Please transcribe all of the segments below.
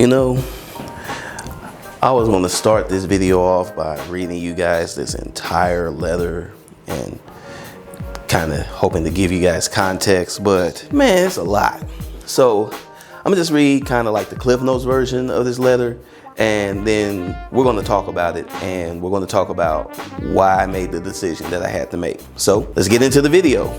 You know, I was going to start this video off by reading you guys this entire letter and kind of hoping to give you guys context, but man, it's a lot. So I'm gonna just read kind of like the Cliff Notes version of this letter, and then we're going to talk about it, and we're going to talk about why I made the decision that I had to make. So let's get into the video.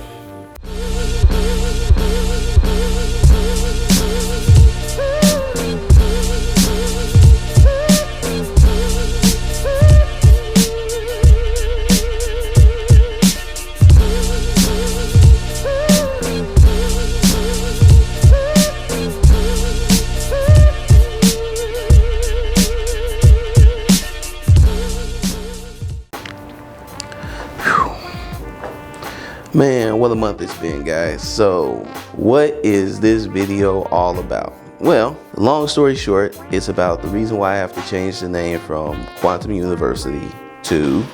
Man, what a month it's been, guys. So what is this video all about? Well, long story short, it's about the reason why I have to change the name from Quantum University to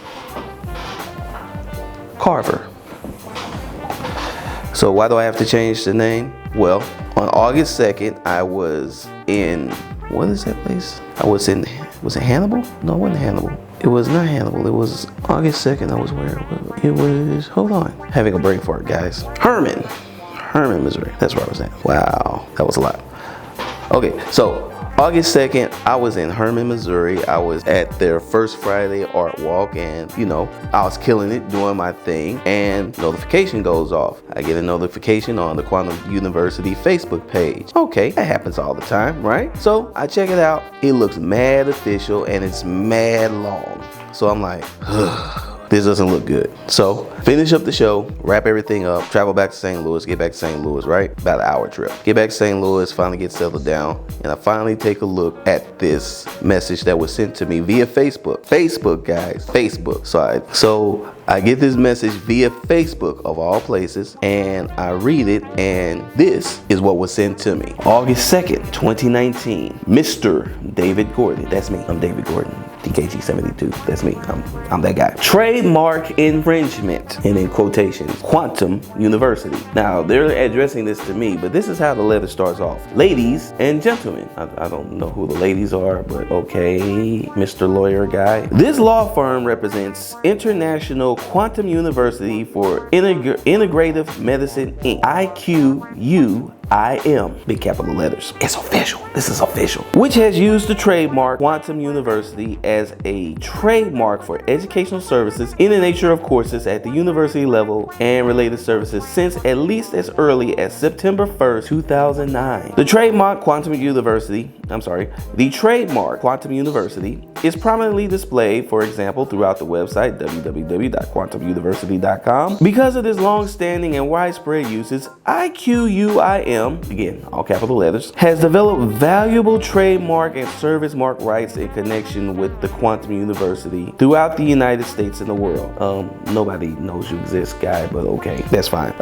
Carver. So why do I have to change the name? Well, on August 2nd, I was in, what is that place? Was it Hannibal? No, it wasn't Hannibal. It was not Hannibal. It was August 2nd. I was where? It was, hold on. Having a brain fart, guys. Herman, Missouri. That's where I was at. Wow, that was a lot. Okay, so August 2nd, I was in Herman, Missouri. I was at their first Friday art walk, and you know, I was killing it, doing my thing, and notification goes off. I get a notification on the Quantum University Facebook page. Okay, that happens all the time, right? So I check it out. It looks mad official, and it's mad long. So I'm like, this doesn't look good. So finish up the show, wrap everything up, travel back to St. Louis, get back to St. Louis, right? About an hour trip. Get back to St. Louis, finally get settled down, and I finally take a look at this message that was sent to me via Facebook. Facebook, guys, Facebook. So I get this message via Facebook of all places, and I read it, and this is what was sent to me. August 2nd, 2019, Mr. David Gordon. That's me. I'm David Gordon. DKG 72. That's me. I'm that guy. Trademark infringement, and in quotations, Quantum University. Now, they're addressing this to me, but this is how the letter starts off. Ladies and gentlemen. I don't know who the ladies are, but okay, Mr. Lawyer guy. This law firm represents International Quantum University for Integrative Medicine, Inc. IQUIM, big capital letters. It's official. This is official. Which has used the trademark Quantum University as a trademark for educational services in the nature of courses at the university level and related services since at least as early as September 1st, 2009. The trademark Quantum University is prominently displayed, for example, throughout the website www.quantumuniversity.com. Because of this long-standing and widespread uses, IQUIM, again, all capital letters, has developed valuable trademark and service mark rights in connection with the Quantum University throughout the United States and the world. Nobody knows you exist, guy, but okay, that's fine.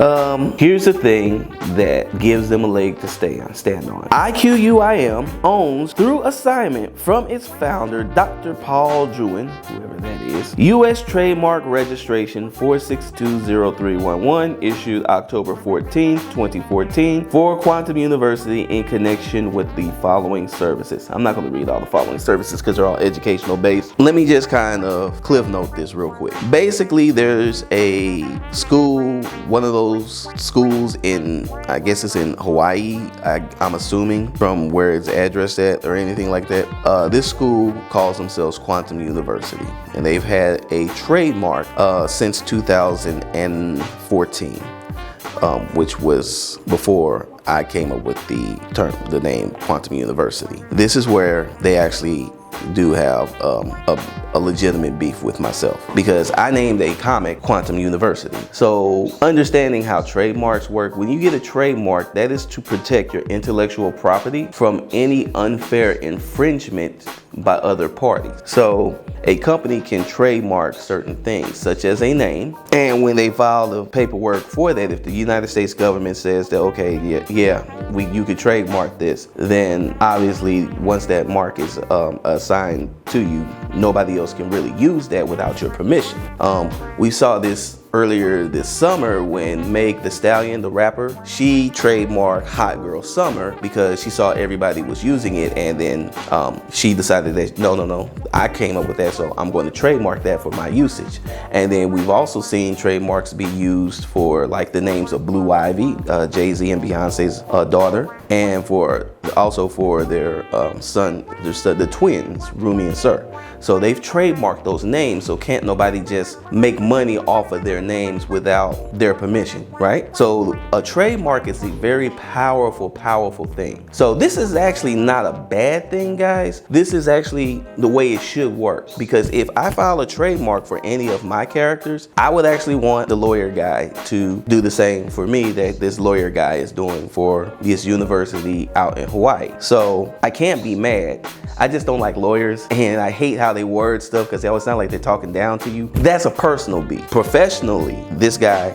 Here's the thing that gives them a leg to stand on. IQUIM owns, through assignment from its founder, Dr. Paul Druin, whoever that is, U.S. Trademark Registration 4620311, issued October 14, 2014, for Quantum University in connection with the following services. I'm not going to read all the following services because they're all educational based. Let me just kind of cliff note this real quick. Basically, there's a school, one of those schools in, I guess it's in Hawaii, I'm assuming, from where it's addressed at or anything like that. This school calls themselves Quantum University, and they've had a trademark since 2014, which was before I came up with the name Quantum University. This is where they actually do have a legitimate beef with myself, because I named a comic Quantum University. So understanding how trademarks work, when you get a trademark, that is to protect your intellectual property from any unfair infringement by other parties. So a company can trademark certain things, such as a name, and when they file the paperwork for that, if the United States government says that, okay, you could trademark this, then obviously once that mark is assigned to you, nobody else can really use that without your permission. We saw this earlier this summer when Meg Thee Stallion, the rapper, she trademarked Hot Girl Summer because she saw everybody was using it, and then she decided that no, I came up with that, so I'm going to trademark that for my usage. And then we've also seen trademarks be used for like the names of Blue Ivy, Jay-Z and Beyonce's daughter, and also for their son, the twins, Rumi and Sir. So they've trademarked those names, so can't nobody just make money off of their names without their permission, right? So a trademark is a very powerful thing. So this is actually not a bad thing, guys. This is actually the way it should work, because if I file a trademark for any of my characters, I would actually want the lawyer guy to do the same for me that this lawyer guy is doing for this university out in Hawaii. So I can't be mad. I just don't like lawyers, and I hate how they word stuff because they always sound like they're talking down to you. That's a personal beef. Professionally, this guy,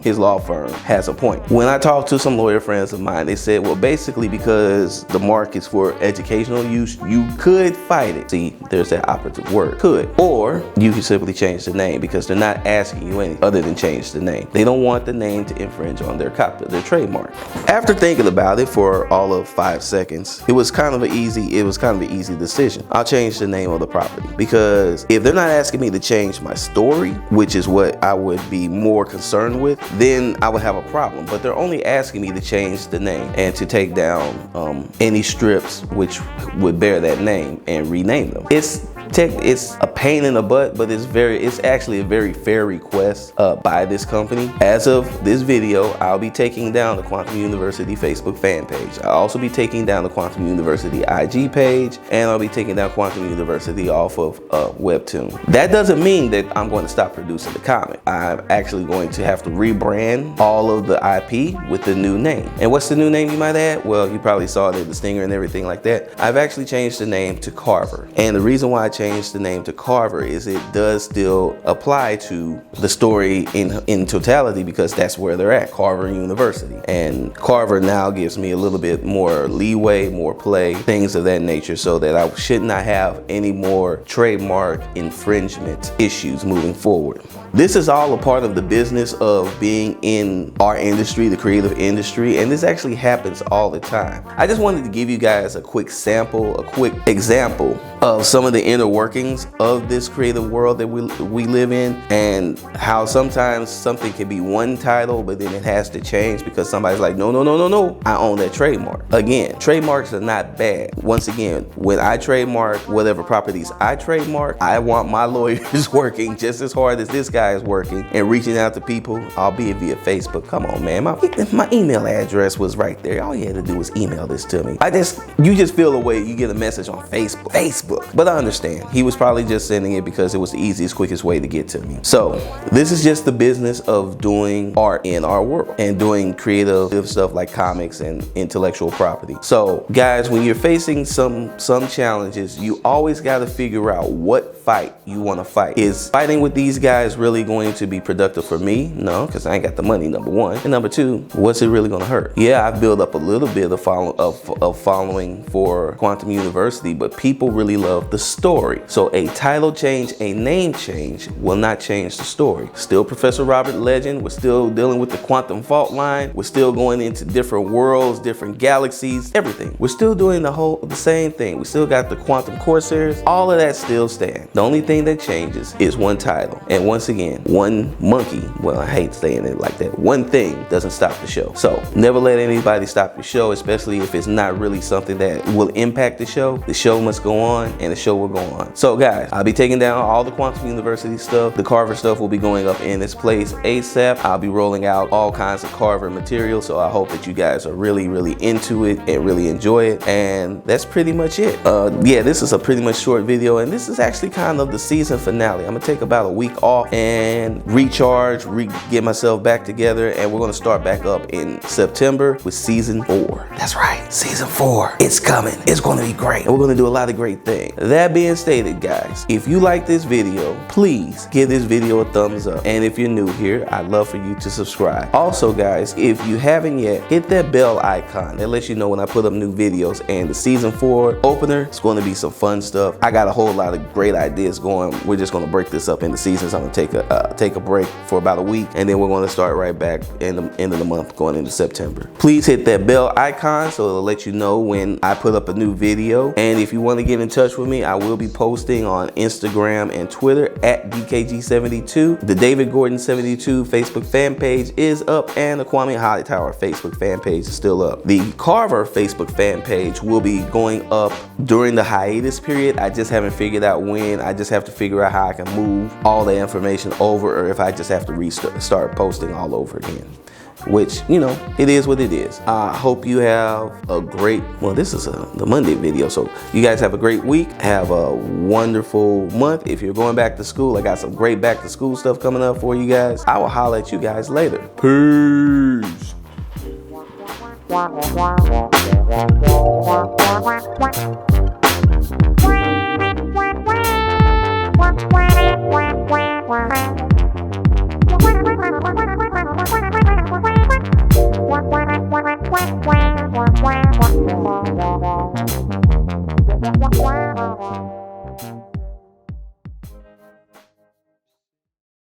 his law firm has a point. When I talked to some lawyer friends of mine, they said, well, basically because the mark is for educational use, you could fight it. See, there's that operative word, could. Or you could simply change the name, because they're not asking you anything other than change the name. They don't want the name to infringe on their trademark. After thinking about it for all of 5 seconds, it was kind of an easy decision. I'll change the name of the property, because if they're not asking me to change my story, which is what I would be more concerned with, then I would have a problem. But they're only asking me to change the name and to take down any strips which would bear that name and rename them. It's a pain in the butt, but it's actually a very fair request by this company. As of this video, I'll be taking down the Quantum University Facebook fan page. I'll also be taking down the Quantum University IG page, and I'll be taking down Quantum University off of Webtoon. That doesn't mean that I'm going to stop producing the comic. I'm actually going to have to rebrand all of the IP with the new name. And what's the new name, you might add? Well, you probably saw it in the stinger and everything like that. I've actually changed the name to Carver. And the reason why I changed the name to Carver is it does still apply to the story in totality, because that's where they're at, Carver University. And Carver now gives me a little bit more leeway, more play, things of that nature, so that I should not have any more trademark infringement issues moving forward. This is all a part of the business of being in our industry, the creative industry, and this actually happens all the time. I just wanted to give you guys a quick example of some of the inner workings of this creative world that we live in, and how sometimes something can be one title, but then it has to change because somebody's like, no, I own that trademark. Again, trademarks are not bad. Once again, when I trademark whatever properties I trademark, I want my lawyers working just as hard as this guy is working and reaching out to people, albeit via Facebook. Come on, man, my email address was right there. All you had to do was email this to me. You just feel the way you get a message on Facebook. But I understand. He was probably just sending it because it was the easiest, quickest way to get to me. So this is just the business of doing art in our world and doing creative stuff like comics and intellectual property. So guys, when you're facing some challenges, you always got to figure out what fight you want to fight. Is fighting with these guys really going to be productive for me? No, because I ain't got the money, number one. And number two, what's it really going to hurt? Yeah, I've built up a little bit of following for Quantum University, but people really love the story. So a title change, a name change will not change the story. Still Professor Robert Legend. We're still dealing with the quantum fault line. We're still going into different worlds, different galaxies, everything. We're still doing the same thing. We still got the quantum corsairs. All of that still stands. The only thing that changes is one title. And once again, one monkey, well, I hate saying it like that, one thing doesn't stop the show. So never let anybody stop your show, especially if it's not really something that will impact the show. The show must go on, and the show will go on. So guys, I'll be taking down all the Quantum University stuff. The Carver stuff will be going up in its place ASAP. I'll be rolling out all kinds of Carver material, so I hope that you guys are really into it and really enjoy it. And that's pretty much it. Yeah, this is a pretty much short video, and this is actually kind of the season finale. I'm gonna take about a week off and recharge, get myself back together, and we're gonna start back up in September with season 4. That's right, season 4. It's coming. It's gonna be great, and we're gonna do a lot of great things. everything. That being stated, guys, if you like this video, please give this video a thumbs up. And if you're new here, I'd love for you to subscribe. Also, guys, if you haven't yet, hit that bell icon. That lets you know when I put up new videos. And the season 4 opener, it's going to be some fun stuff. I got a whole lot of great ideas going. We're just going to break this up into seasons. I'm going to take a break for about a week, and then we're going to start right back in the end of the month, going into September. Please hit that bell icon so it'll let you know when I put up a new video. And if you want to get in touch with me, I will be posting on Instagram and Twitter at DKG72. The David Gordon 72 Facebook fan page is up, and the KWAME HIGHTOWER Facebook fan page is still up. The Carver Facebook fan page will be going up during the hiatus period. I just haven't figured out when. I just have to figure out how I can move all the information over, or if I just have to start posting all over again. Which, you know, it is what it is. I hope you have a great, well, this is the Monday video, so you guys have a great week. Have a wonderful month. If you're going back to school, I got some great back to school stuff coming up for you guys. I will holler at you guys later. Peace. Wow.